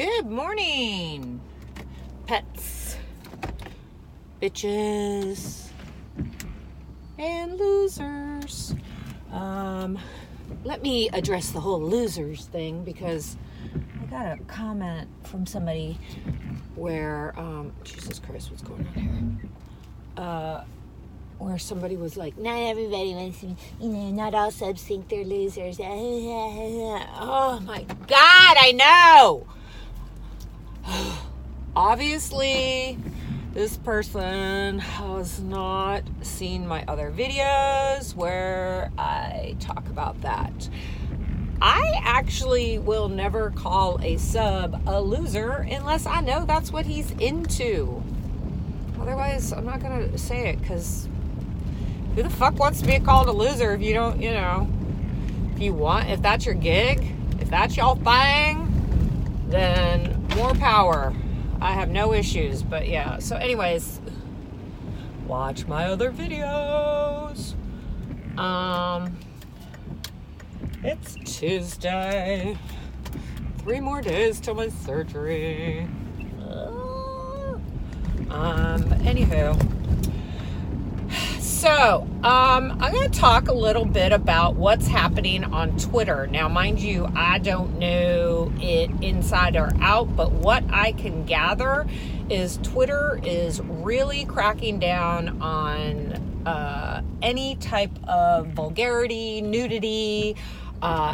Good morning, pets, bitches, and losers. Let me address the whole losers thing because I got a comment from somebody where, Jesus Christ, what's going on here? Where somebody was like, not everybody wants to, not all subs think they're losers. Oh my God, I know. Obviously, this person has not seen my other videos where I talk about that. I actually will never call a sub a loser unless I know that's what he's into. Otherwise, I'm not going to say it because who the fuck wants to be called a loser if you don't, if that's your gig, if that's y'all thing, then more power. I have no issues, but yeah. So anyways, watch my other videos. It's Tuesday. 3 more days till my surgery. Anywho. So, I'm going to talk a little bit about what's happening on Twitter. Now, mind you, I don't know it inside or out, but what I can gather is Twitter is really cracking down on any type of vulgarity, nudity,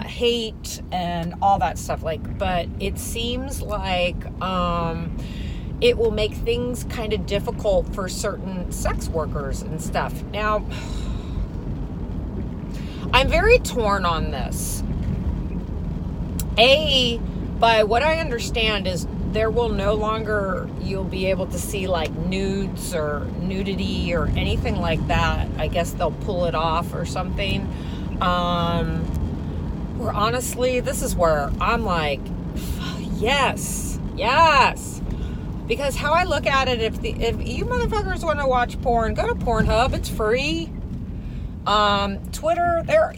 hate, and all that stuff. But it seems like it will make things kind of difficult for certain sex workers and stuff. Now, I'm very torn on this. By what I understand is there will no longer, you'll be able to see like nudes or nudity or anything like that. I guess they'll pull it off or something. Where honestly, this is where I'm like, yes. Because how I look at it, if you motherfuckers want to watch porn, go to Pornhub. It's free. Twitter, there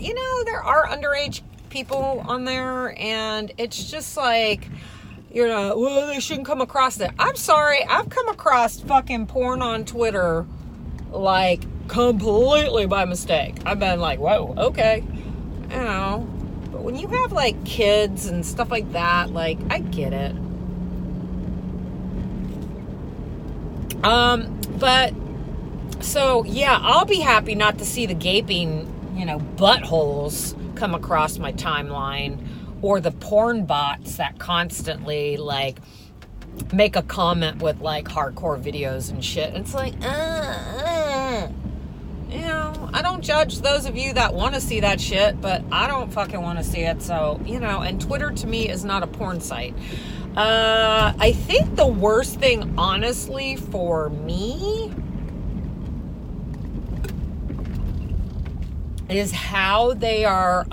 are underage people on there, and it's just like, well, they shouldn't come across it. I'm sorry, I've come across fucking porn on Twitter, like, completely by mistake. I've been like, whoa, okay. But when you have, like, kids and stuff like that, like, I get it. But so yeah, I'll be happy not to see the gaping, buttholes come across my timeline, or the porn bots that constantly like make a comment with like hardcore videos and shit. It's like, I don't judge those of you that want to see that shit, but I don't fucking want to see it. So, and Twitter to me is not a porn site. I think the worst thing, honestly, for me is how they are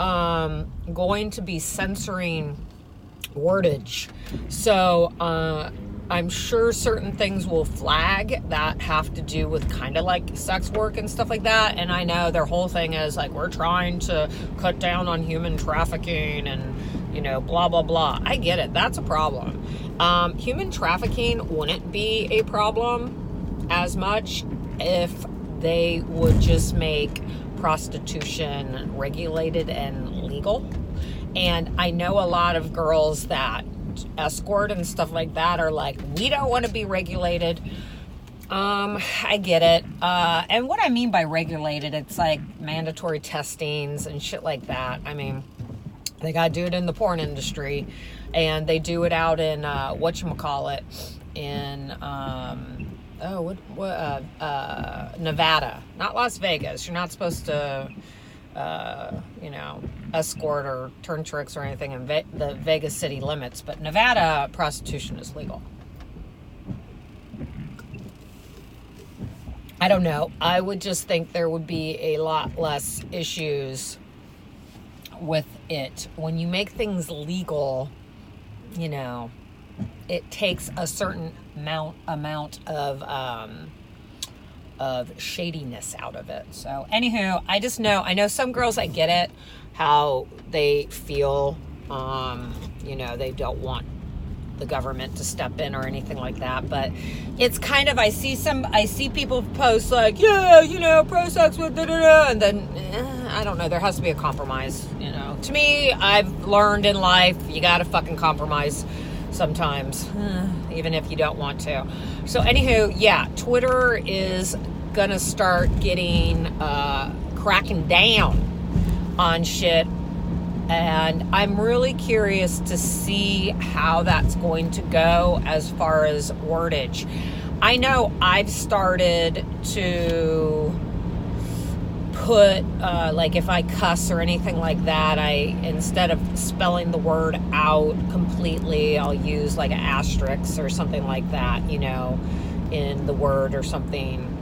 going to be censoring wordage. So, I'm sure certain things will flag that have to do with kind of like sex work and stuff like that. And I know their whole thing is like, we're trying to cut down on human trafficking and, blah, blah, blah. I get it. That's a problem. Human trafficking wouldn't be a problem as much if they would just make prostitution regulated and legal. And I know a lot of girls that escort and stuff like that are like, we don't want to be regulated. I get it. And what I mean by regulated, it's like mandatory testings and shit like that. I mean, they got to do it in the porn industry, and they do it out in, in, Nevada, not Las Vegas. You're not supposed to, escort or turn tricks or anything in the Vegas city limits, but Nevada prostitution is legal. I don't know. I would just think there would be a lot less issues with it. When you make things legal, it takes a certain amount of shadiness out of it. So anywho, I know some girls, I get it, how they feel, they don't want the government to step in or anything like that. But it's kind of, I see people post like, yeah, you know, pro-sex with da-da-da, and then, I don't know, there has to be a compromise, you know. To me, I've learned in life, you gotta fucking compromise sometimes, even if you don't want to. So anywho, yeah, Twitter is gonna start getting, cracking down on shit, and I'm really curious to see how that's going to go as far as wordage. I know I've started to put, like if I cuss or anything like that, instead of spelling the word out completely, I'll use like an asterisk or something like that, you know, in the word or something.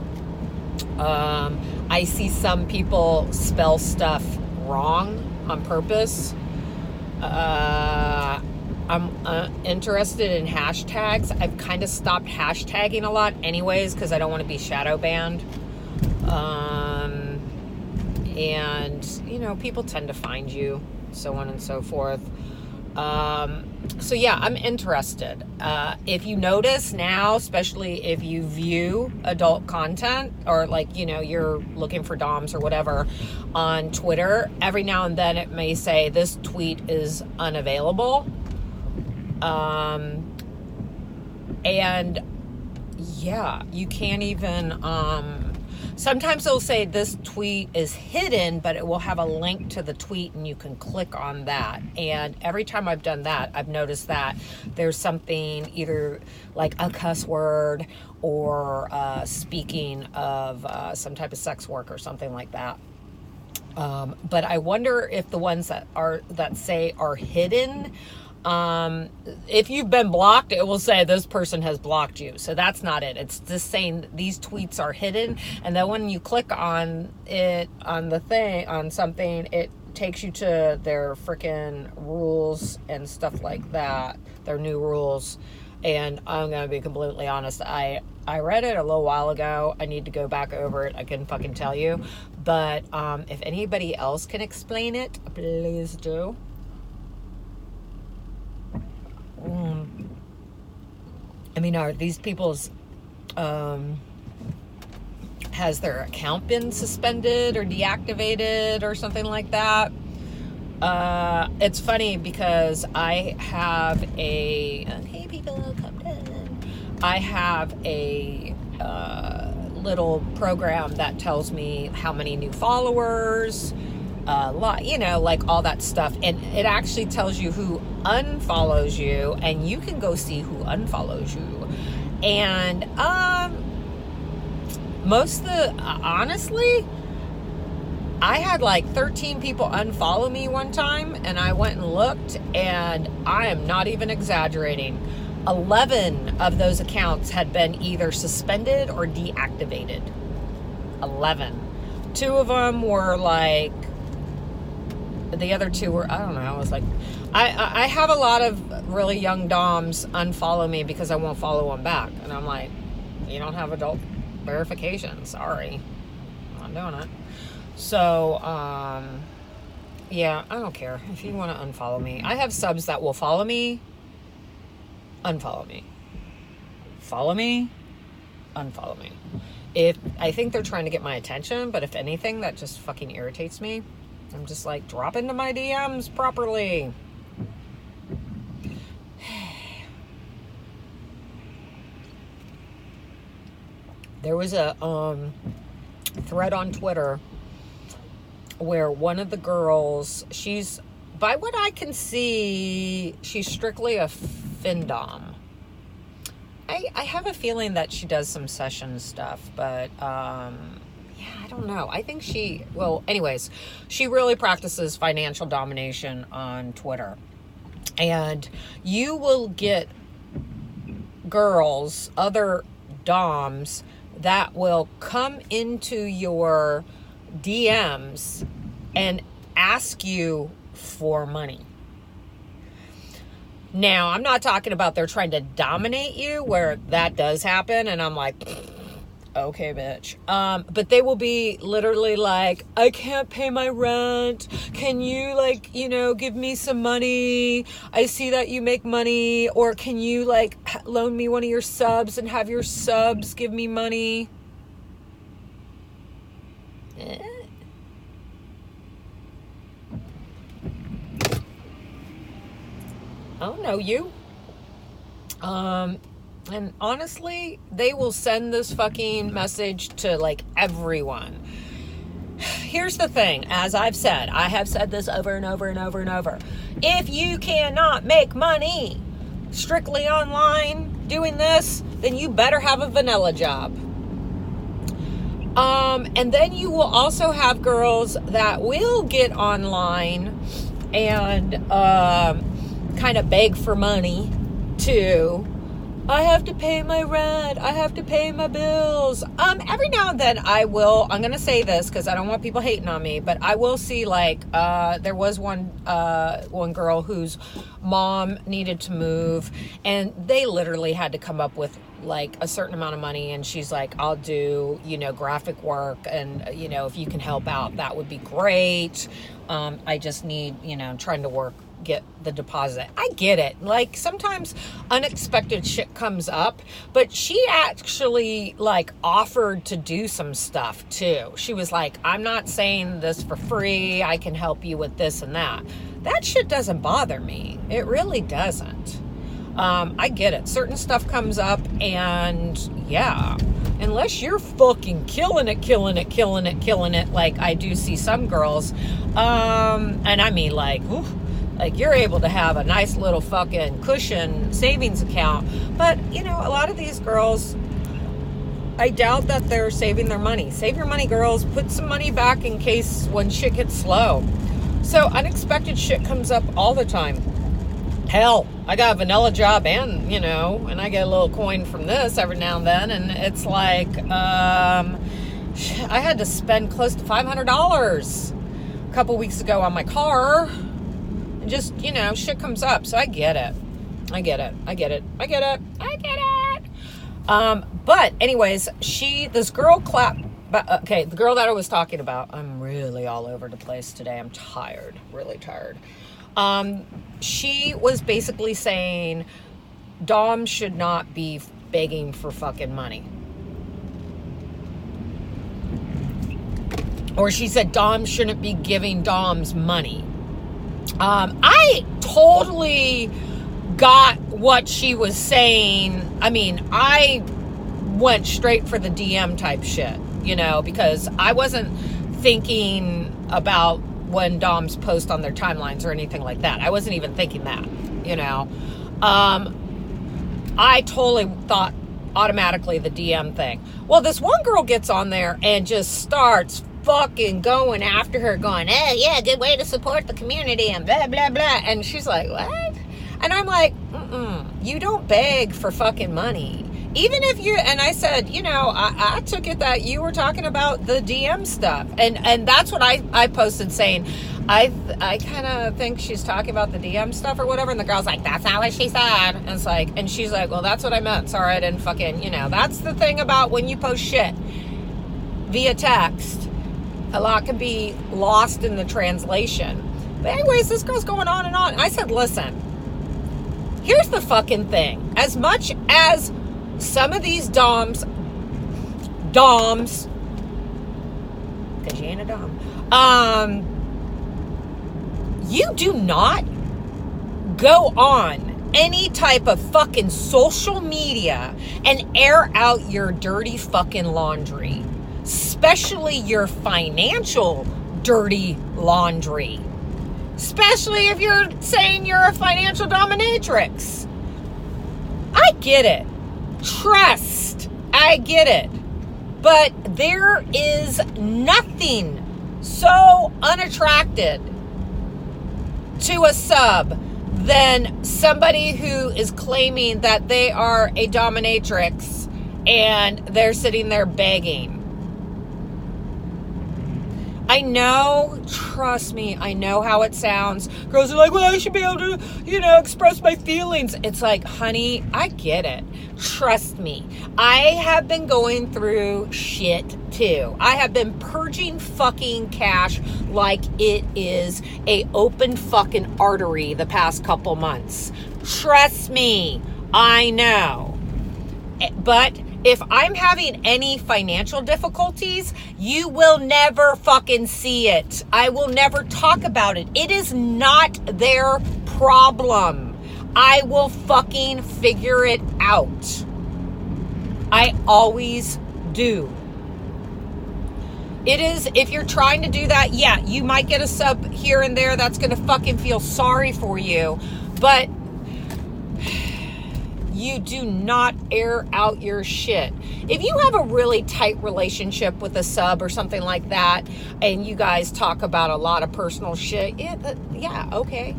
I see some people spell stuff wrong on purpose. I'm interested in hashtags. I've kind of stopped hashtagging a lot anyways because I don't want to be shadow banned. And, you know, people tend to find you, so on and so forth. So yeah, I'm interested. If you notice now, especially if you view adult content or like, you know, you're looking for DOMs or whatever on Twitter, every now and then it may say this tweet is unavailable. And yeah, you can't even, sometimes it'll say this tweet is hidden, but it will have a link to the tweet and you can click on that. And every time I've done that, I've noticed that there's something either like a cuss word or speaking of some type of sex work or something like that. But I wonder if the ones that say are hidden, if you've been blocked, it will say this person has blocked you. So that's not it. It's just saying these tweets are hidden. And then when you click on it, on the thing, on something, it takes you to their freaking rules and stuff like that, their new rules. And I'm going to be completely honest. I read it a little while ago. I need to go back over it. I can fucking tell you. But if anybody else can explain it, please do. I mean, are these people's, has their account been suspended or deactivated or something like that? It's funny because I have hey people, come in. I have a little program that tells me how many new followers, you know, like all that stuff. And it actually tells you who unfollows you, and you can go see who unfollows you. And honestly, I had like 13 people unfollow me one time, and I went and looked, and I am not even exaggerating. 11 of those accounts had been either suspended or deactivated. 11. 2 of them were like, the other 2 were, I don't know, I was like, I have a lot of really young DOMs unfollow me because I won't follow them back. And I'm like, you don't have adult verification. Sorry. I'm not doing it. So, yeah, I don't care. If you want to unfollow me. I have subs that will follow me, unfollow me. Follow me, unfollow me. If I think they're trying to get my attention, but if anything, that just fucking irritates me. I'm just like, drop into my DMs properly. There was a thread on Twitter where one of the girls, she's, by what I can see, she's strictly a FinDom. I have a feeling that she does some session stuff, but yeah, I don't know. I think anyways, she really practices financial domination on Twitter. And you will get girls, other DOMs, that will come into your DMs and ask you for money. Now, I'm not talking about they're trying to dominate you, where that does happen, and I'm like, okay, bitch. But they will be literally like, I can't pay my rent. Can you, like, you know, give me some money? I see that you make money. Or can you, like, loan me one of your subs and have your subs give me money? I don't know you. And honestly, they will send this fucking message to, like, everyone. Here's the thing, as I've said, I have said this over and over and over and over. If you cannot make money strictly online doing this, then you better have a vanilla job. And then you will also have girls that will get online and kind of beg for money too. I have to pay my rent. I have to pay my bills. Every now and then I'm going to say this because I don't want people hating on me, but I will see, like, there was one girl whose mom needed to move, and they literally had to come up with, like, a certain amount of money, and she's like, I'll do, you know, graphic work, and, you know, if you can help out, that would be great. I just need, you know, trying to get the deposit. I get it. Like, sometimes unexpected shit comes up, but she actually, like, offered to do some stuff too. She was like, I'm not saying this for free. I can help you with this and that. That shit doesn't bother me. It really doesn't. I get it. Certain stuff comes up, and yeah, unless you're fucking killing it, like I do see some girls, and I mean, like, oof, like, you're able to have a nice little fucking cushion savings account. But, you know, a lot of these girls, I doubt that they're saving their money. Save your money, girls. Put some money back in case when shit gets slow. So unexpected shit comes up all the time. Hell, I got a vanilla job, and, you know, and I get a little coin from this every now and then. And it's like, I had to spend close to $500 a couple weeks ago on my car. Just, you know, shit comes up. So I get it. But anyways, this girl the girl that I was talking about, I'm really all over the place today. I'm tired, really tired. She was basically saying Dom should not be begging for fucking money. Or she said Dom shouldn't be giving Doms money. I totally got what she was saying. I mean, I went straight for the DM type shit, you know, because I wasn't thinking about when Doms post on their timelines or anything like that. I wasn't even thinking that, you know. I totally thought automatically the DM thing. Well, this one girl gets on there and just starts fucking going after her, going, oh yeah, good way to support the community and blah blah blah. And she's like, what? And I'm like, you don't beg for fucking money. Even if you, and I said, you know, I took it that you were talking about the DM stuff, and that's what I posted, saying I kind of think she's talking about the DM stuff or whatever. And the girl's like, that's not what she said. And it's like, and she's like, well, that's what I meant. Sorry, I didn't fucking, you know. That's the thing about when you post shit via text. A lot can be lost in the translation. But anyways, this girl's going on and on. I said, listen, here's the fucking thing. As much as some of these doms, because you ain't a dom, you do not go on any type of fucking social media and air out your dirty fucking laundry. Especially your financial dirty laundry. Especially if you're saying you're a financial dominatrix. I get it. Trust. I get it. But there is nothing so unattracted to a sub than somebody who is claiming that they are a dominatrix and they're sitting there begging. I know, trust me, I know how it sounds. Girls are like, well, I should be able to, express my feelings. It's like, honey, I get it. Trust me. I have been going through shit too. I have been purging fucking cash like it is a open fucking artery the past couple months. Trust me, I know. But if I'm having any financial difficulties, you will never fucking see it. I will never talk about it. It is not their problem. I will fucking figure it out. I always do. It is, if you're trying to do that, yeah, you might get a sub here and there that's going to fucking feel sorry for you, but you do not air out your shit. If you have a really tight relationship with a sub or something like that, and you guys talk about a lot of personal shit, yeah, okay,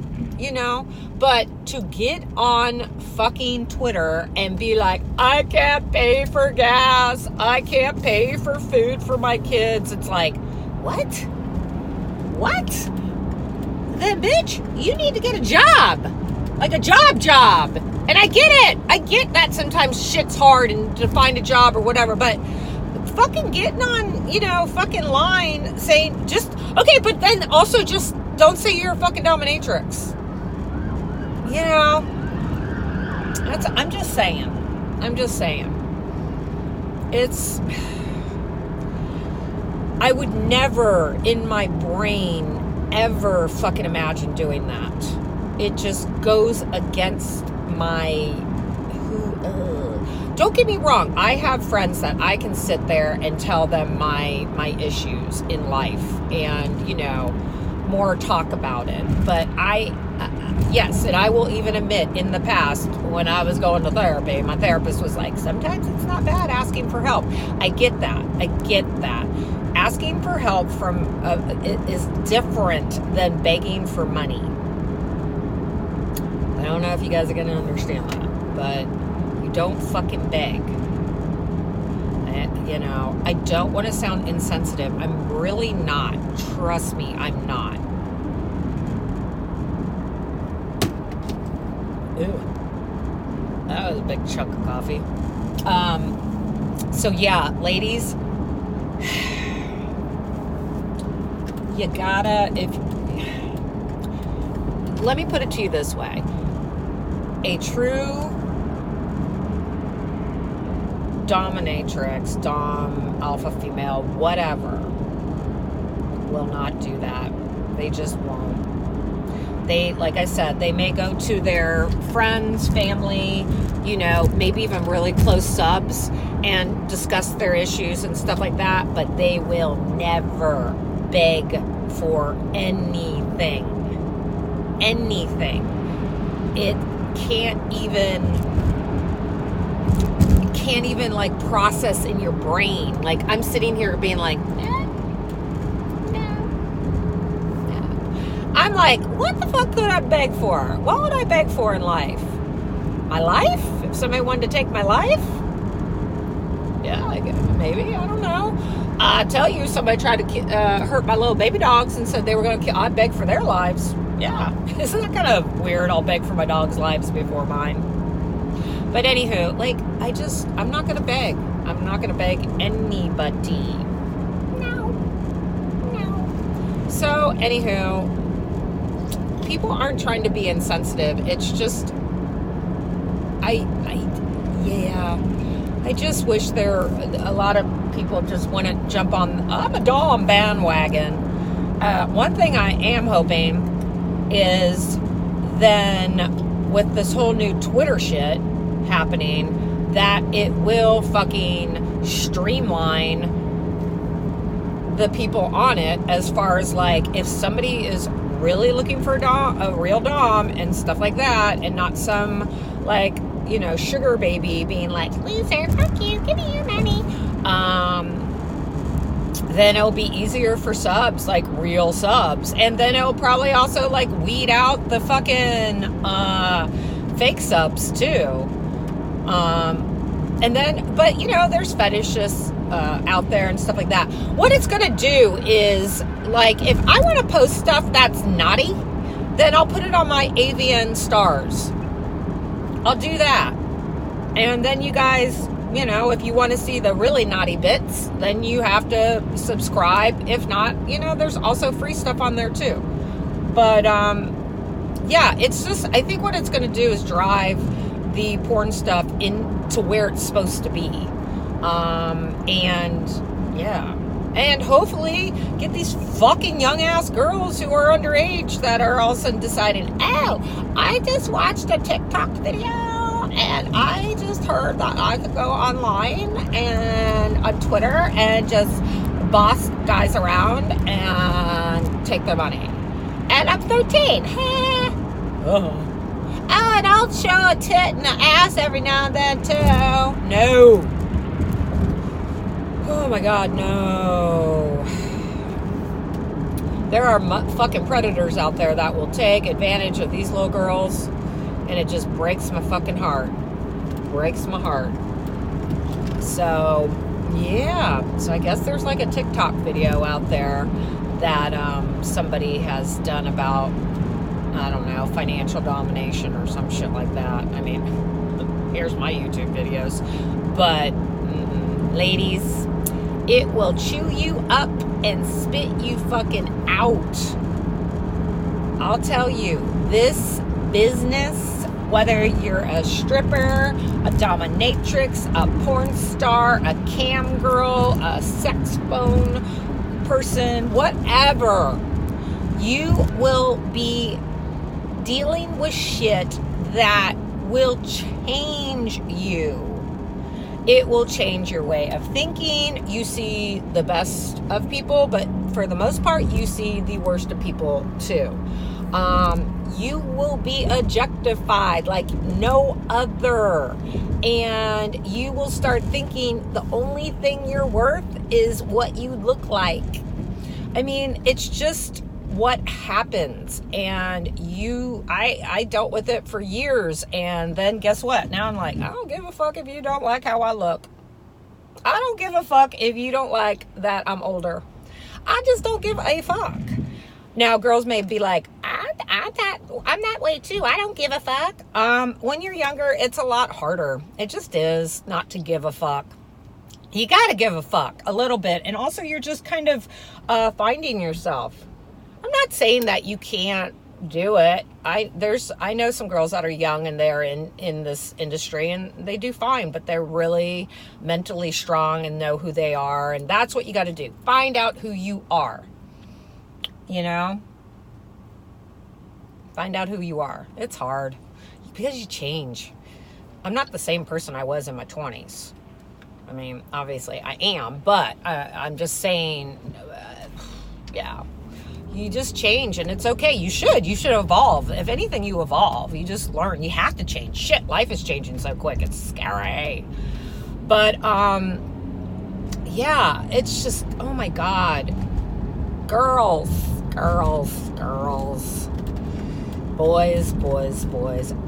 but to get on fucking Twitter and be like, I can't pay for gas, I can't pay for food for my kids, it's like, what? Then bitch, you need to get a job. Like a job. And I get it. I get that sometimes shit's hard and to find a job or whatever, but fucking getting on, fucking line saying okay, but then also just don't say you're a fucking dominatrix. I'm just saying. I would never in my brain ever fucking imagine doing that. It just goes against don't get me wrong, I have friends that I can sit there and tell them my issues in life and more talk about it, but yes, and I will even admit in the past when I was going to therapy, my therapist was like, sometimes it's not bad asking for help. I get that asking for help is different than begging for money. I don't know if you guys are going to understand that, but you don't fucking beg. I don't want to sound insensitive. I'm really not. Trust me, I'm not. Ooh. That was a big chunk of coffee. So yeah, ladies, you gotta, let me put it to you this way. A true dominatrix, dom, alpha female, whatever, will not do that. They just won't. They, like I said, they may go to their friends, family, maybe even really close subs and discuss their issues and stuff like that, but they will never beg for anything. It can't even like process in your brain. Like I'm sitting here being like, no. I'm like, what the fuck could I beg for? What would I beg for in life? My life? If somebody wanted to take my life? Yeah, maybe, I don't know. I tell you, somebody tried to hurt my little baby dogs and said they were going to kill. I begged for their lives. Yeah, isn't that kind of weird? I'll beg for my dog's lives before mine. But anywho, I'm not going to beg. I'm not going to beg anybody. No. So, anywho, people aren't trying to be insensitive. It's just, I just wish a lot of people just want to jump on, I'm a dom bandwagon. One thing I am hoping is then with this whole new Twitter shit happening, that it will fucking streamline the people on it, as far as like, if somebody is really looking for a real dom and stuff like that, and not some like, sugar baby being like, loser, fuck you, give me your money, then it'll be easier for subs, like real subs. And then it'll probably also like weed out the fucking fake subs too. And then, but you know, there's fetishists out there and stuff like that. What it's going to do is, like, if I want to post stuff that's naughty, then I'll put it on my AVN stars. I'll do that. And then you guys, you know, if you want to see the really naughty bits, then you have to subscribe. If not, you know, there's also free stuff on there too. But, yeah, it's just, I think what it's going to do is drive the porn stuff into where it's supposed to be. And yeah, and hopefully get these fucking young ass girls who are underage that are all of a sudden deciding, oh, I just watched a TikTok video and I just heard that I could go online and on Twitter and just boss guys around and take their money. And I'm 13. Oh, and I'll show a tit and an ass every now and then, too. No. Oh, my God, no. There are fucking predators out there that will take advantage of these little girls, and it just breaks my fucking heart. Breaks my heart. So, yeah. So, I guess there's like a TikTok video out there that somebody has done about, I don't know, financial domination or some shit like that. I mean, here's my YouTube videos. But, ladies, it will chew you up and spit you fucking out. I'll tell you, this business, whether you're a stripper, a dominatrix, a porn star, a cam girl, a sex phone person, whatever, you will be dealing with shit that will change you. It will change your way of thinking. You see the best of people, but for the most part, you see the worst of people too. You will be objectified like no other. And you will start thinking the only thing you're worth is what you look like. I mean, it's just what happens. And I dealt with it for years, and then guess what? Now I'm like, I don't give a fuck if you don't like how I look. I don't give a fuck if you don't like that I'm older. I just don't give a fuck. Now, girls may be like, I'm that way too. I don't give a fuck. When you're younger, it's a lot harder. It just is not to give a fuck. You got to give a fuck a little bit. And also, you're just kind of finding yourself. I'm not saying that you can't do it. I know some girls that are young and they're in this industry and they do fine, but they're really mentally strong and know who they are. And that's what you got to do. Find out who you are. You know? Find out who you are. It's hard because you change. I'm not the same person I was in my 20s. I mean, obviously I am, but I'm just saying, yeah. You just change, and it's okay. You should evolve. If anything, you evolve. You just learn. You have to change. Shit, life is changing so quick. It's scary. But, yeah, it's just, oh my God. Girls. Boys.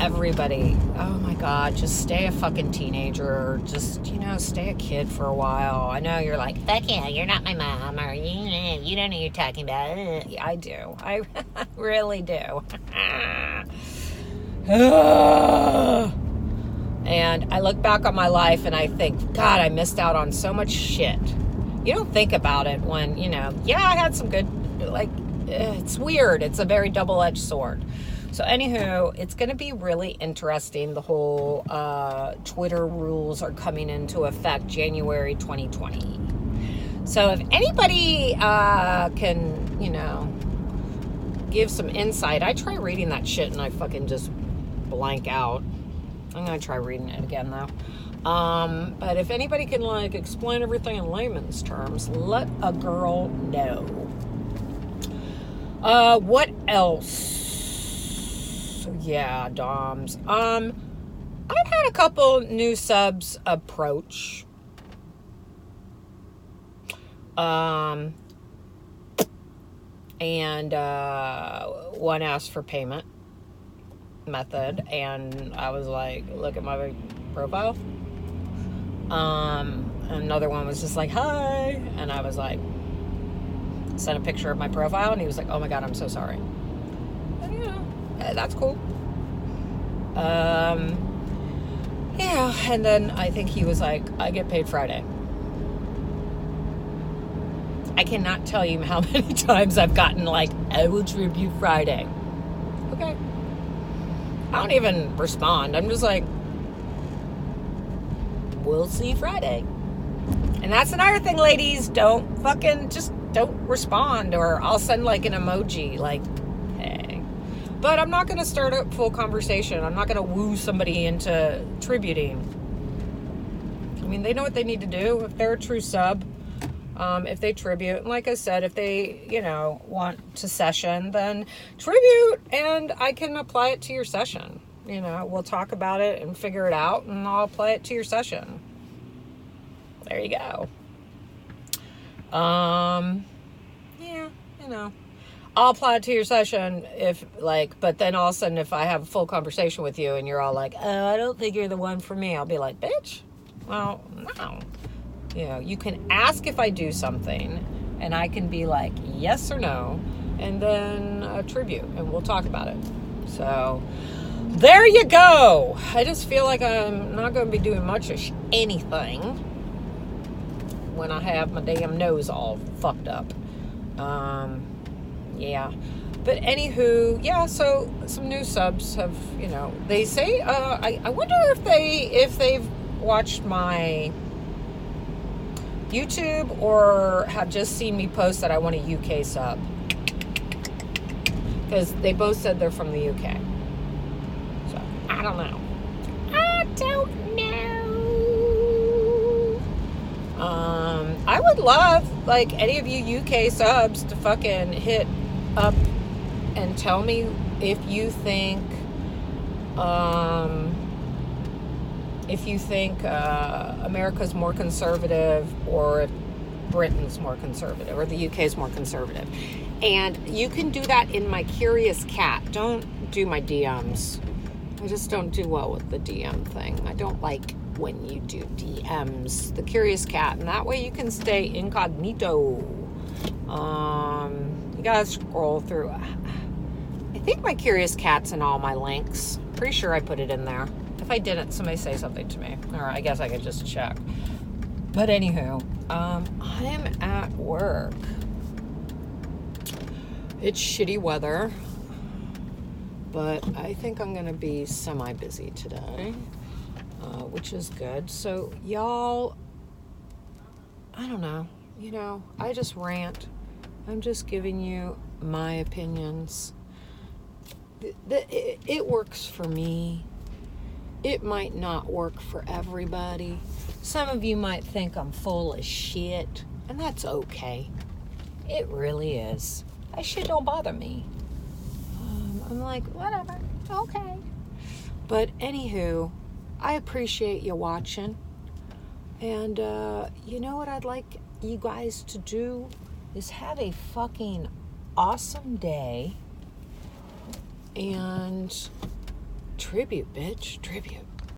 Everybody. Oh my God, just stay a fucking teenager. Just, stay a kid for a while. I know you're like, fuck yeah, you're not my mom, or you don't know what you're talking about. Yeah, I do. I really do. And I look back on my life and I think, God, I missed out on so much shit. You don't think about it when, I had some good, it's weird. It's a very double-edged sword. So anywho, it's going to be really interesting. The whole Twitter rules are coming into effect January 2020. So if anybody can, give some insight. I try reading that shit and I fucking just blank out. I'm going to try reading it again though. But if anybody can explain everything in layman's terms, let a girl know. What else? Yeah, DOMs. I've had a couple new subs approach. And one asked for payment method, and I was like, look at my profile. Another one was just like, hi. And I was like, sent a picture of my profile, and he was like, oh my God, I'm so sorry. And, you know, that's cool. Yeah, and then I think he was like, I get paid Friday. I cannot tell you how many times I've gotten like, I will tribute Friday. Okay. I don't even respond. I'm just like, we'll see Friday. And that's another thing, ladies. Don't respond, or I'll send like an emoji like, hey. But I'm not going to start a full conversation. I'm not going to woo somebody into tributing. I mean, they know what they need to do. If they're a true sub, if they tribute, and like I said, if they, want to session, then tribute, and I can apply it to your session. We'll talk about it and figure it out, and I'll apply it to your session. There you go. Yeah, I'll apply it to your session but then all of a sudden, if I have a full conversation with you and you're all like, oh, I don't think you're the one for me, I'll be like, bitch, well, no. You can ask if I do something, and I can be like, yes or no, and then attribute, and we'll talk about it. So, there you go. I just feel like I'm not going to be doing much of anything when I have my damn nose all fucked up. Yeah. But anywho, yeah, so some new subs have, they say, I wonder if they've watched my YouTube or have just seen me post that I want a UK sub. Because they both said they're from the UK. So, I don't know. I would love, any of you UK subs to fucking hit up and tell me if you think America's more conservative, or if Britain's more conservative, or the UK's more conservative. And you can do that in my Curious Cat. Don't do my DMs. I just don't do well with the DM thing. I don't like when you do DMs. The Curious Cat. And that way you can stay incognito. You gotta scroll through. I think my Curious Cat's in all my links. Pretty sure I put it in there. If I didn't, somebody say something to me. Or I guess I could just check. But anywho, I'm at work. It's shitty weather, but I think I'm going to be semi-busy today, which is good. So, y'all, I don't know. I just rant. I'm just giving you my opinions. It works for me. It might not work for everybody. Some of you might think I'm full of shit, and that's okay. It really is. That shit don't bother me. I'm like, whatever, okay. But anywho, I appreciate you watching. And you know what I'd like you guys to do is have a fucking awesome day. And tribute, bitch, tribute.